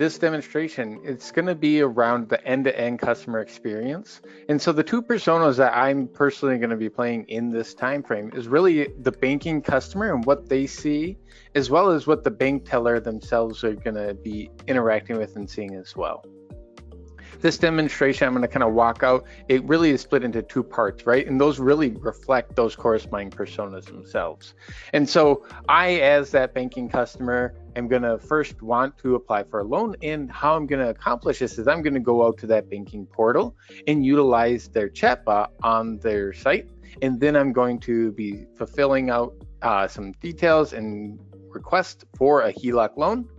this demonstration, it's going to be around the end-to-end customer experience. And so the two personas that I'm personally going to be playing in this time frame is really the banking customer and what they see, as well as what the bank teller themselves are going to be interacting with and seeing as well. This demonstration, I'm going to kind of walk out. It really is split into two parts, right? And those really reflect those corresponding personas themselves. And so I, as that banking customer, am going to first want to apply for a loan. And how I'm going to accomplish this is I'm going to go out to that banking portal and utilize their chatbot on their site. And then I'm going to be fulfilling out some details and requests for a HELOC loan.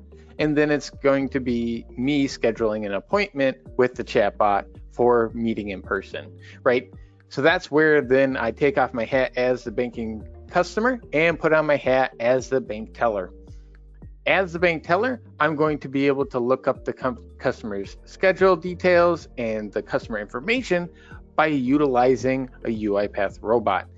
And then it's going to be me scheduling an appointment with the chatbot for meeting in person, right? So that's where then I take off my hat as the banking customer and put on my hat as the bank teller. As the bank teller, I'm going to be able to look up the customer's schedule details and the customer information by utilizing a UiPath robot.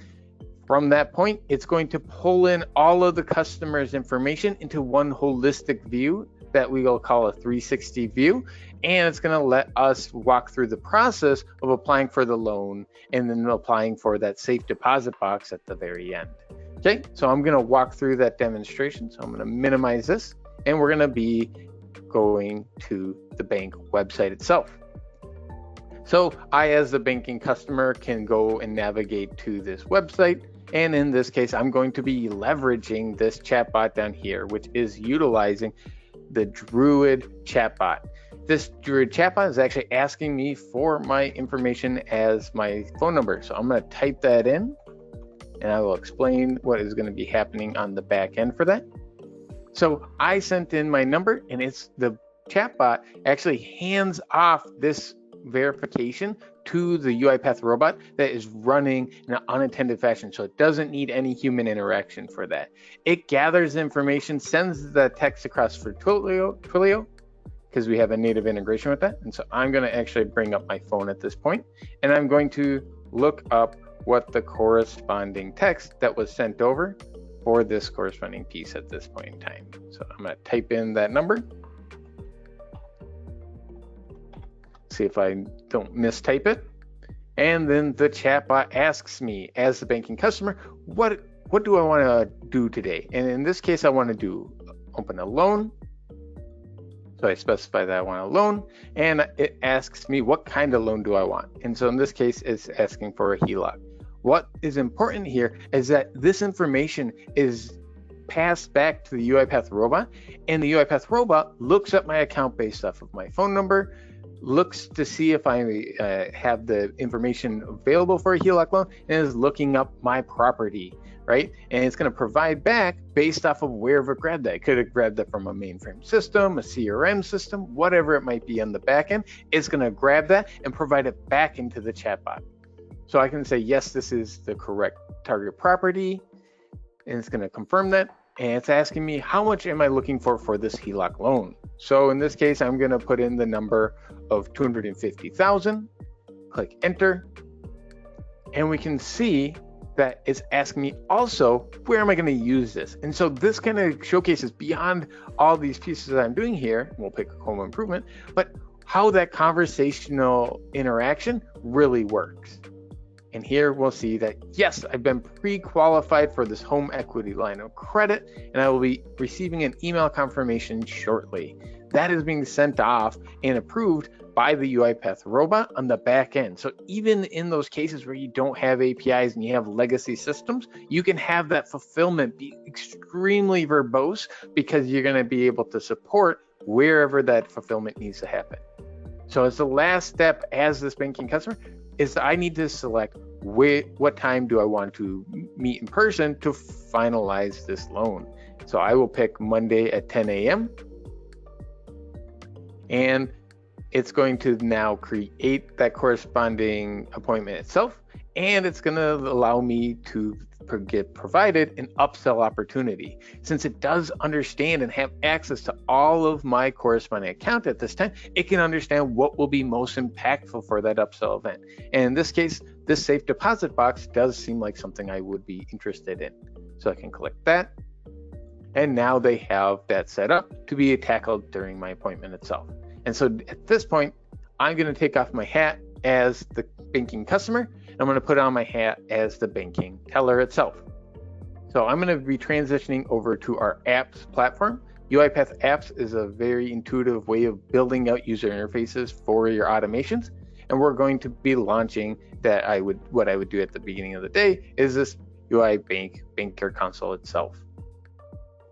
From that point, it's going to pull in all of the customer's information into one holistic view that we will call a 360 view, and it's going to let us walk through the process of applying for the loan and then applying for that safe deposit box at the very end. Okay, so I'm going to walk through that demonstration. So I'm going to minimize this, and we're going to be going to the bank website itself. So I, as the banking customer, can go and navigate to this website. And in this case, I'm going to be leveraging this chatbot down here, which is utilizing the Druid chatbot. This Druid chatbot is actually asking me for my information as my phone number. So I'm going to type that in, and I will explain what is going to be happening on the back end for that. So I sent in my number, and it's the chatbot actually hands off this verification to the UiPath robot that is running in an unattended fashion. So it doesn't need any human interaction for that. It gathers information, sends the text across for Twilio, because we have a native integration with that. And so I'm going to actually bring up my phone at this point, and I'm going to look up what the corresponding text that was sent over for this corresponding piece at this point in time. So I'm going to type in that number. See if I don't mistype it. And then the chatbot asks me, as the banking customer, what do I want to do today? And in this case, I want to open a loan. So I specify that I want a loan, and it asks me what kind of loan do I want. And so in this case, it's asking for a HELOC. What is important here is that this information is passed back to the UiPath robot, and the UiPath robot looks at my account based off of my phone number, looks to see if I have the information available for a HELOC loan, and is looking up my property, right? And it's going to provide back based off of wherever it grabbed that. It could have grabbed that from a mainframe system, a CRM system, whatever it might be on the back end. It's going to grab that and provide it back into the chatbot. So I can say, yes, this is the correct target property, and it's going to confirm that. And it's asking me, how much am I looking for this HELOC loan? So in this case, I'm going to put in the number of 250,000, click enter, and we can see that it's asking me also, where am I going to use this? And so this kind of showcases beyond all these pieces that I'm doing here, we'll pick a home improvement, but how that conversational interaction really works. And here we'll see that, yes, I've been pre-qualified for this home equity line of credit, and I will be receiving an email confirmation shortly. That is being sent off and approved by the UiPath robot on the back end. So even in those cases where you don't have APIs and you have legacy systems, you can have that fulfillment be extremely verbose, because you're going to be able to support wherever that fulfillment needs to happen. So as the last step as this banking customer is I need to select what time do I want to meet in person to finalize this loan. So I will pick Monday at 10 a.m. And it's going to now create that corresponding appointment itself, and it's going to allow me to get provided an upsell opportunity. Since it does understand and have access to all of my corresponding account at this time, it can understand what will be most impactful for that upsell event. And in this case, this safe deposit box does seem like something I would be interested in. So I can click that. And now they have that set up to be tackled during my appointment itself. And so at this point, I'm going to take off my hat as the banking customer, and I'm going to put on my hat as the banking teller itself. So I'm going to be transitioning over to our apps platform. UiPath Apps is a very intuitive way of building out user interfaces for your automations. And we're going to be launching that. What I would do at the beginning of the day is this UI Banker console itself.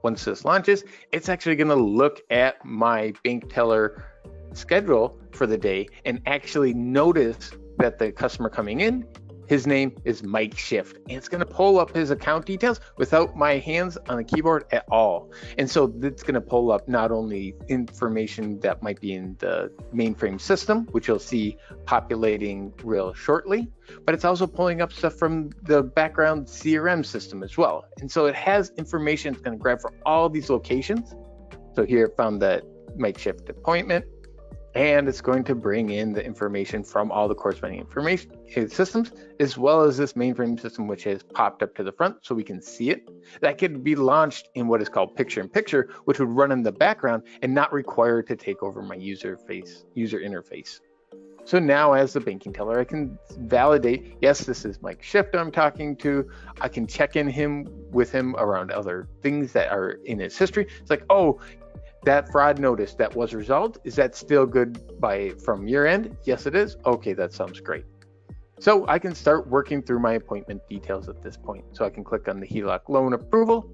Once this launches, it's actually going to look at my bank teller schedule for the day and actually notice that the customer coming in, his name is Mike Shift, and it's going to pull up his account details without my hands on the keyboard at all. And so it's going to pull up not only information that might be in the mainframe system, which you'll see populating real shortly, but it's also pulling up stuff from the background CRM system as well. And so it has information it's going to grab for all these locations. So here it found that Mike Shift appointment, and it's going to bring in the information from all the corresponding information systems, as well as this mainframe system, which has popped up to the front so we can see it. That could be launched in what is called picture-in-picture, which would run in the background and not require to take over my user interface. So now as the banking teller, I can validate, yes, this is Mike Shift I'm talking to. I can check in with him around other things that are in his history. It's like, oh, that fraud notice that was resolved, is that still good from your end? Yes, it is. Okay, that sounds great. So I can start working through my appointment details at this point. So I can click on the HELOC loan approval,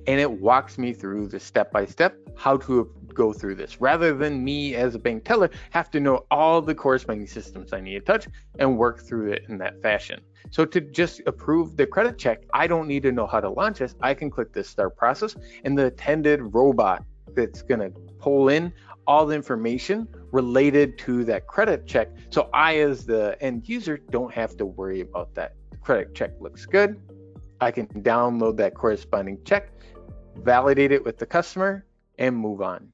and it walks me through the step-by-step how to go through this, rather than me as a bank teller have to know all the corresponding systems I need to touch and work through it in that fashion. So to just approve the credit check, I don't need to know how to launch this. I can click this start process, and the attended robot that's going to pull in all the information related to that credit check. So I, as the end user, don't have to worry about that. The credit check looks good. I can download that corresponding check, validate it with the customer, and move on.